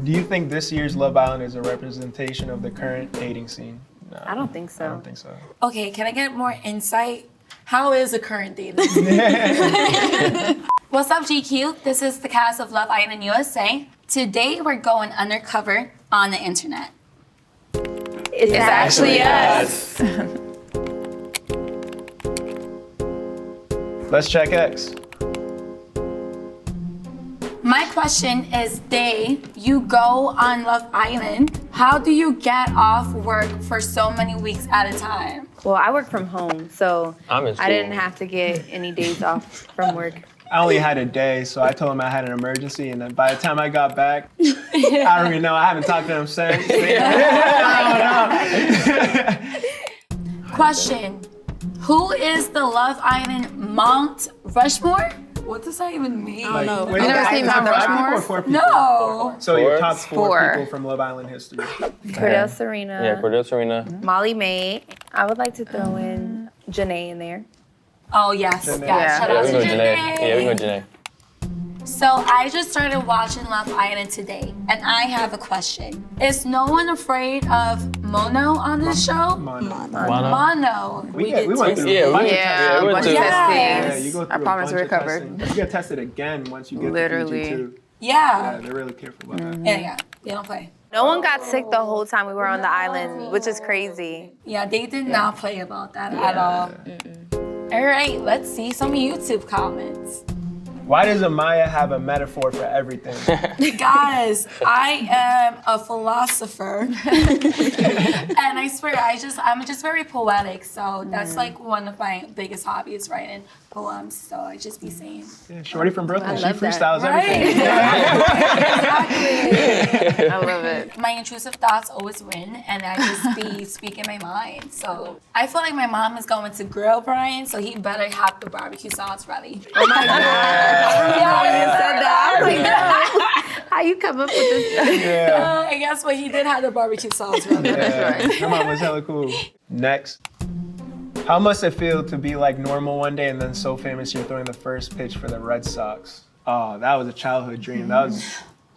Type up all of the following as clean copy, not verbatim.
Do you think this year's Love Island is a representation of the current dating scene? No, I don't think so. I don't think so. Okay, can I get more insight? How is the current dating scene? What's up, GQ? This is the cast of Love Island USA. Today we're going undercover on the internet. It's actually us. Let's check X. My question is, you go on Love Island. How do you get off work for so many weeks at a time? Well, I work from home, so I'm in school. I didn't have to get any days off from work. I only had a day, so I told him I had an emergency, and then by the time I got back, I don't even know. I haven't talked to him since. Question, who is the Love Island Mount Rushmore? What does that even mean? I don't know. Wait, You never seen Mount Rushmore? 4 people? No. So your top 4 Four. people from Love Island history. Cordell Serena. Yeah, Cordell Serena. Molly May. I would like to throw in Janae in there. Oh, yes. Janae. Yes. Shout Yeah, out we to go Janae. Janae. Yeah, we go Janae. So I just started watching Love Island today, and I have a question. Is no one afraid of Mono on this show? Mono. Mono. We went through Yeah, a bunch of Yeah, we a went bunch to- of Yes. Yeah, testing. you go through I promise a we're bunch of covered. testing. You get tested again once you get Literally. to PG2. Yeah. Yeah, they're really careful about that. Yeah, they don't play. No one got sick the whole time we were on the island, which is crazy. Yeah, they did not play about that at all. All right, let's see some YouTube comments. Why does Amaya have a metaphor for everything? Guys, I am a philosopher. And I swear, I'm just very poetic. So that's like one of my biggest hobbies, writing poems. So I just be saying. Yeah, Shorty from Brooklyn, she love that. freestyles Right? everything. Exactly. I love it. My intrusive thoughts always win, and I just be speaking my mind. So I feel like my mom is going to grill Bryan, so he better have the barbecue sauce ready. Oh my God. I was like, no. How you come up with this? Yeah. I guess, but he did have the barbecue sauce ready. Yeah. Her mom was hella cool. Next. How must it feel to be like normal one day and then so famous you're throwing the first pitch for the Red Sox? Oh, that was a childhood dream. That was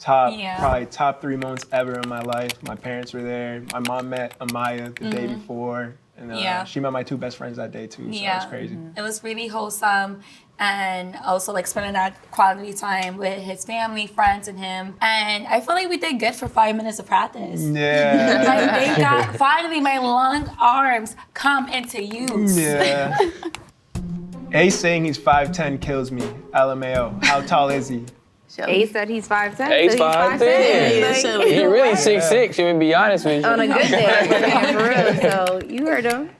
probably top 3 moments ever in my life. My parents were there. My mom met Amaya the day before. And she met my 2 best friends that day too, so it was crazy. It was really wholesome, and also like spending that quality time with his family, friends, and him. And I feel like we did good for 5 minutes of practice. Yeah. Like they got, finally my long arms come into use. Yeah. Ace saying he's 5'10" kills me. LMAO. How tall is he? Ace said he's 5'10". Ace so 5'10". He really 6'6", to be honest with you. On a good day, for real. So you heard him.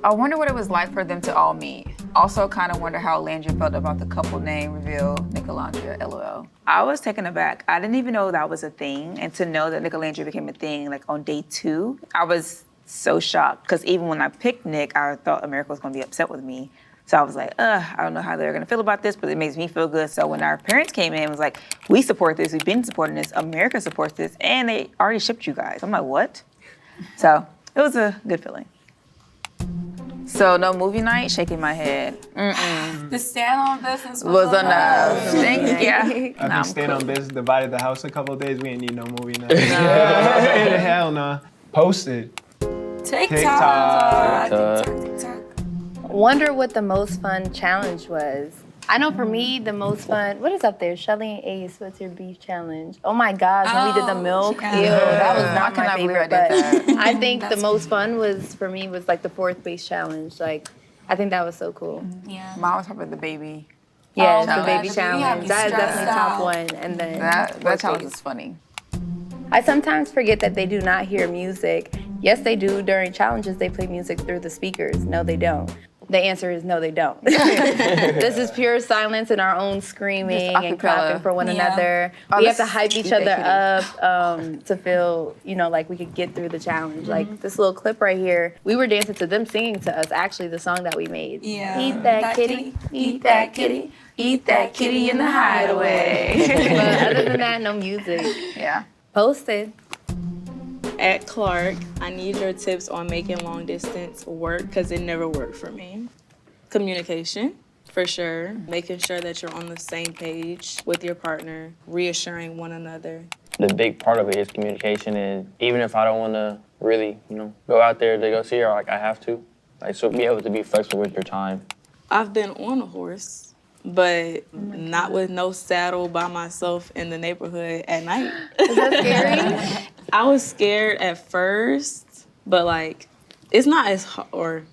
I wonder what it was like for them to all meet. Also kind of wonder how Landry felt about the couple name reveal, Nicolandria, LOL. I was taken aback. I didn't even know that was a thing. And to know that Nicolandria became a thing like on day 2, I was so shocked. Because even when I picked Nick, I thought America was going to be upset with me. So I was like, I don't know how they're gonna feel about this, but it makes me feel good. So when our parents came in, it was like, we support this, we've been supporting this, America supports this, and they already shipped you guys. I'm like, what? So it was a good feeling. So no movie night, shaking my head. The stand on business Was enough. Thank you. I think staying on business divided the house a couple of days. We ain't need no movie now. Hell no. Posted. TikTok. Wonder what the most fun challenge was. I know for me, the most fun, what is up there? Shelly and Ace, what's your beef challenge? Oh my gosh, when we did the milk. yeah. Ew, that was not I my cannot believe favorite, I but did I think the most fun was, for me, was like the 4th base challenge. Like, I think that was so cool. Yeah. Mine was probably the baby. Yeah, Oh, the God, baby the baby had me challenge. That is definitely stressed top out. 1. And then That birthdays. challenge was funny. I sometimes forget that they do not hear music. Yes, they do. During challenges, they play music through the speakers. No, they don't. The answer is no, they don't. This is pure silence and our own screaming Just and acapella. clapping for one another. Oh, We have this to hype is each Eat other That up to feel, like we could get through the challenge. Like this little clip right here, we were dancing to them singing to us, actually, the song that we made. Yeah. Eat that kitty, eat that kitty, eat that kitty in the hideaway. But other than that, no music. Yeah. Posted. At Clark, I need your tips on making long distance work because it never worked for me. Communication. for sure. Making sure that you're on the same page with your partner, reassuring one another. The big part of it is communication, and even if I don't want to really, go out there to go see her, like I have to, so be able to be flexible with your time. I've been on a horse, but not with no saddle by myself in the neighborhood at night. Is that scary? I was scared at first, but like, it's not as hard, or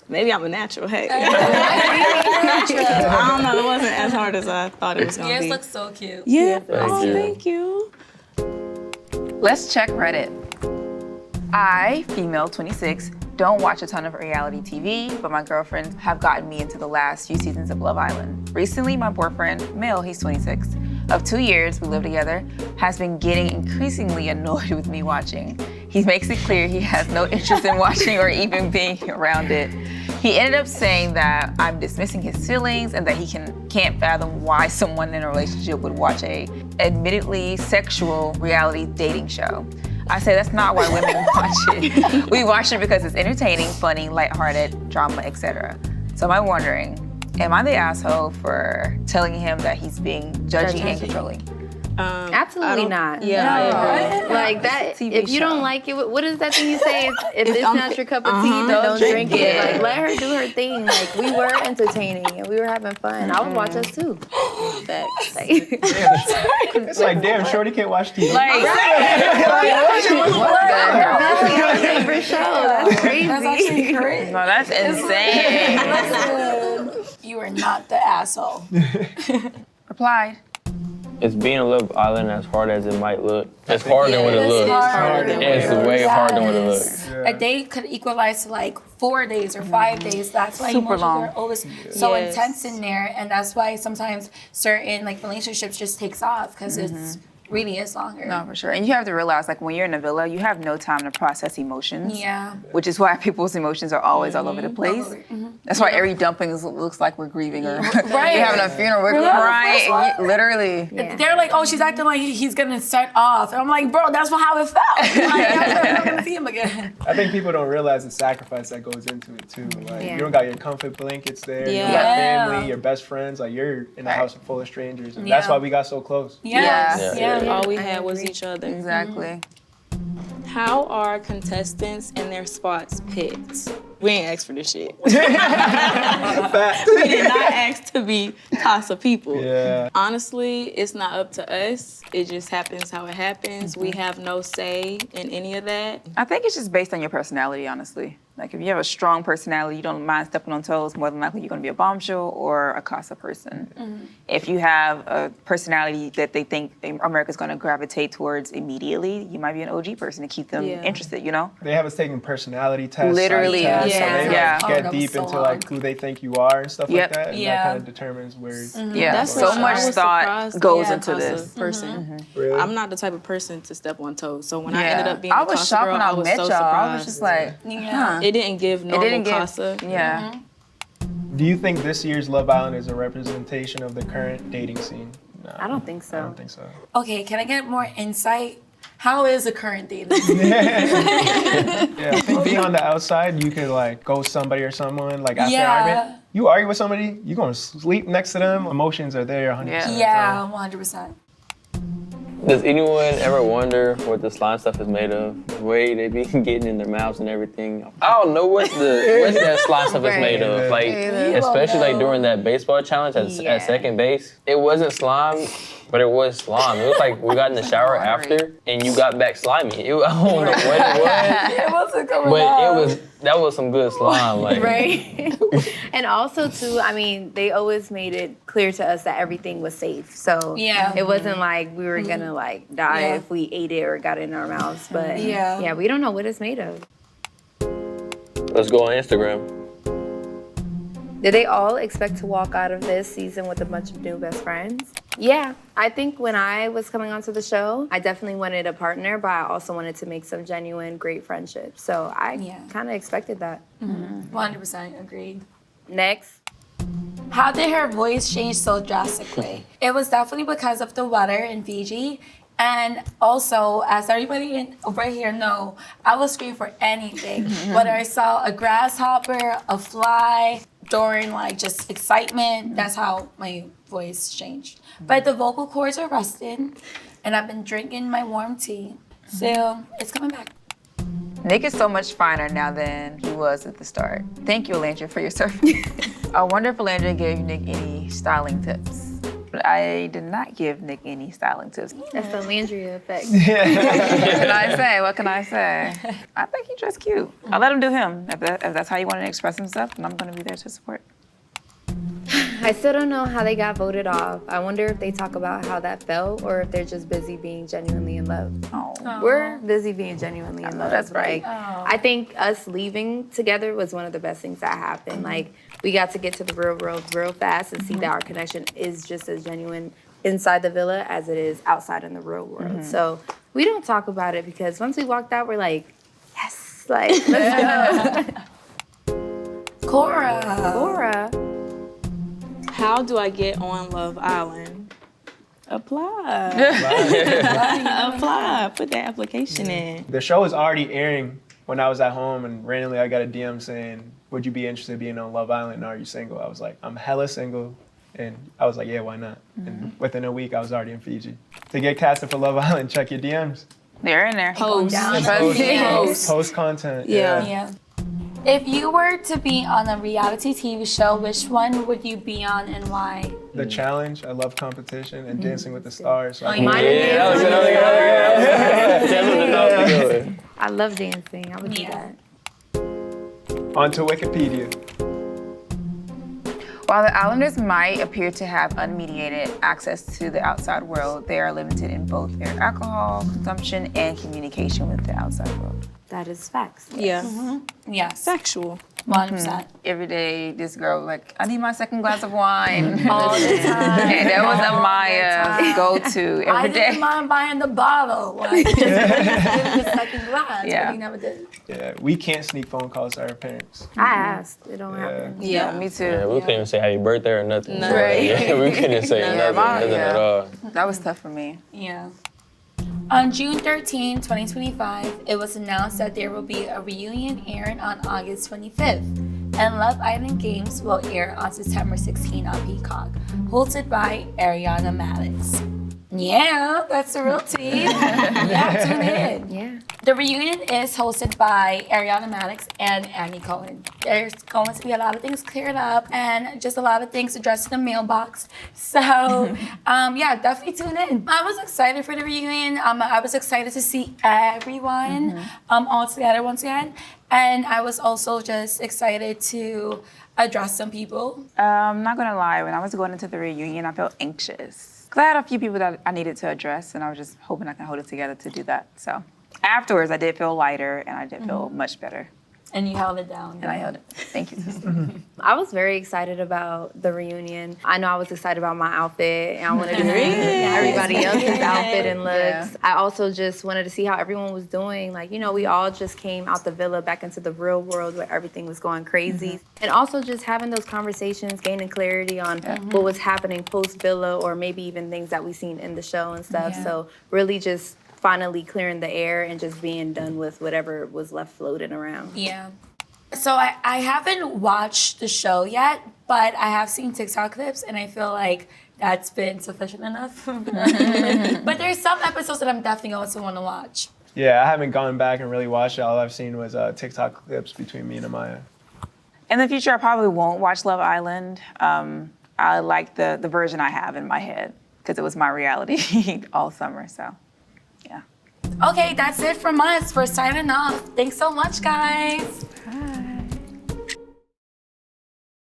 maybe I'm a natural, hey. I don't know, it wasn't as hard as I thought it was gonna be. Yours looks so cute. Yeah, Thank thank you. you. Let's check Reddit. I, female 26, don't watch a ton of reality TV, but my girlfriends have gotten me into the last few seasons of Love Island. Recently, my boyfriend, Mel, he's 26, of 2 years we live together, has been getting increasingly annoyed with me watching. He makes it clear he has no interest in watching or even being around it. He ended up saying that I'm dismissing his feelings and that he can't fathom why someone in a relationship would watch a admittedly sexual reality dating show. I say that's not why women watch it. We watch it because it's entertaining, funny, lighthearted, drama, etc. So I'm wondering, am I the asshole for telling him that he's being judgy and controlling? Absolutely not. Yeah, I agree. Like that, TV if you show. don't like it, what is that thing you say? If it's I'm- not your cup of tea, then don't drink it. it. Like, let her do her thing. Like, we were entertaining and we were having fun. I would watch us too. Facts. Like, It's like, damn, Shorty can't watch TV. that's your favorite show. That's crazy. That's actually correct. No, that's insane. You are not the asshole. Replied. It's being on Love Island as hard as it might look. It's harder than what it looks. harder than It's way harder than what it looks. A day could equalize to like 4 days or 5 days. That's why Super emotions long. are always so Yes. intense in there, and that's why sometimes certain like relationships just takes off because it's really is longer. No, for sure. And you have to realize, like, when you're in a villa, you have no time to process emotions. Yeah. Which is why people's emotions are always all over the place. That's why every dumping looks like we're grieving or Right. we're having a funeral, we're crying. And literally. Yeah. They're like, oh, she's acting like he's gonna start off. And I'm like, bro, that's how it felt. Like, I'm never gonna see him again. I think people don't realize the sacrifice that goes into it too. Like Yeah. you don't got your comfort blankets there, you don't Yeah. got Yeah. family, your best friends. Like you're in a Right. house full of strangers, and that's Yeah. why we got so close. Yes. Yeah. Yeah. All we I had was agree. each other. Exactly. How are contestants and their spots picked? We ain't asked for this shit. Fact. We did not ask to be Casa people. Yeah. Honestly, it's not up to us. It just happens how it happens. We have no say in any of that. I think it's just based on your personality, honestly. Like, if you have a strong personality, you don't mind stepping on toes, more than likely you're going to be a bombshell or a Casa person. If you have a personality that they think America's going to gravitate towards immediately, you might be an OG person to keep them Yeah. interested, you know? They have us taking personality tests, Literally, psych tests, yeah. so they like, Yeah. Oh, get that was deep so into long. like who they think you are and stuff Yep. like that, and Yeah. that kind of determines where. Yeah, That's so for much sure. I was thought surprised. goes Yeah, into Casa this. person. Really? I'm not the type of person to step on toes. So when I Yeah. ended up being I a was Casa shocked girl, when I was met so y'all. surprised. I was just like, Yeah. It didn't give normal didn't give- Casa. yeah. Do you think this year's Love Island is a representation of the current dating scene? No, I don't think so. I don't think so. Okay, can I get more insight? How is the current dating? Yeah, I think being on the outside, you could like ghost somebody or someone like after an Yeah. argument. You argue with somebody, you gonna sleep next to them. Emotions are there 100%. Yeah, 100%. Does anyone ever wonder what the slime stuff is made of? The way they be getting in their mouths and everything. I don't know what that slime stuff is made of. Like, especially like during that baseball challenge at second base, it wasn't slime, but it was slime. It was like we got in the shower after and you got back slimy. I don't know what it was, It wasn't coming but that was some good slime. Like, Right. And also, too, I mean, they always made it clear to us that everything was safe. So Yeah. it wasn't like we were going to like die Yeah. if we ate it or got it in our mouths. But Yeah. we don't know what it's made of. let's go on Instagram. Did they all expect to walk out of this season with a bunch of new best friends? Yeah, I think when I was coming onto the show, I definitely wanted a partner, but I also wanted to make some genuine, great friendships. So I kind of expected that. 100% agreed. Next. How did her voice change so drastically? It was definitely because of the weather in Fiji. And also, as everybody right here know, I will scream for anything. Whether I saw a grasshopper, a fly, during like just excitement, that's how my voice changed. But the vocal cords are rusted, and I've been drinking my warm tea. So it's coming back. Nick is so much finer now than he was at the start. Thank you, Alandria, for your service. I wonder if Alandria gave Nick any styling tips. But I did not give Nick any styling tips. That's the Landria effect. What can I say? What can I say? I think he dressed cute. I'll let him do him. If that's how you want to express himself, then I'm going to be there to support. I still don't know how they got voted off. I wonder if they talk about how that felt or if they're just busy being genuinely in love. Oh. We're busy being genuinely in love. that's right. I think us leaving together was one of the best things that happened. Like, we got to get to the real world real fast and see that our connection is just as genuine inside the villa as it is outside in the real world. So we don't talk about it because once we walked out, we're like, yes, like, let's go. Quora. How do I get on Love Island? Apply. Apply. Put that application in. The show was already airing when I was at home, and randomly I got a DM saying, would you be interested in being on Love Island, and are you single? I was like, I'm hella single. And I was like, yeah, why not? And within a week, I was already in Fiji. To get casted for Love Island, check your DMs. They're in there. Post. Post content. Yeah. If you were to be on a reality TV show, which one would you be on and why? The challenge, I love competition, and Dancing with the Stars. So I Mine Yeah, is that was good. I love dancing. I would do Yeah. that. Onto Wikipedia. While the Islanders might appear to have unmediated access to the outside world, they are limited in both their alcohol consumption and communication with the outside world. That is facts. Yeah. Yes, Sexual. 100%. Every day, this girl like, I need my second glass of wine. All the time. And that was All Amaya's the time. go-to I every didn't day. mind buying the bottle, like just give the second glass, Yeah. but he never did. Yeah, we can't sneak phone calls to our parents. I asked. It don't happen. Yeah, me too. Yeah, we couldn't even say happy birthday or nothing. No. Right. Yeah, we couldn't say nothing at all. That was tough for me. Yeah. On June 13, 2025, it was announced that there will be a reunion airing on August 25th, and Love Island Games will air on September 16 on Peacock, hosted by Ariana Madix. Yeah, that's the real tea. Yeah, tune in. Yeah. The reunion is hosted by Ariana Madix and Annie Cohen. There's going to be a lot of things cleared up and just a lot of things addressed in the mailbox. So, yeah, definitely tune in. I was excited for the reunion. I was excited to see everyone all together once again. And I was also just excited to address some people. I'm not gonna lie, when I was going into the reunion, I felt anxious. Because I had a few people that I needed to address, and I was just hoping I can hold it together to do that. So afterwards, I did feel lighter, and I did feel much better. And you held it down. And I held it. Thank you, sister. I was very excited about the reunion. I know I was excited about my outfit, and I wanted to see everybody else's outfit and looks. Yeah. I also just wanted to see how everyone was doing. Like, you know, we all just came out the villa back into the real world where everything was going crazy. And also just having those conversations, gaining clarity on what was happening post-villa or maybe even things that we seen in the show and stuff. Yeah. So really just finally clearing the air and just being done with whatever was left floating around. Yeah. So I haven't watched the show yet, but I have seen TikTok clips, and I feel like that's been sufficient enough. But there's some episodes that I'm definitely also want to watch. Yeah, I haven't gone back and really watched it. All I've seen was TikTok clips between me and Amaya. In the future, I probably won't watch Love Island. I like the version I have in my head because it was my reality all summer, so yeah. Okay, that's it from us for signing off. Thanks so much, guys.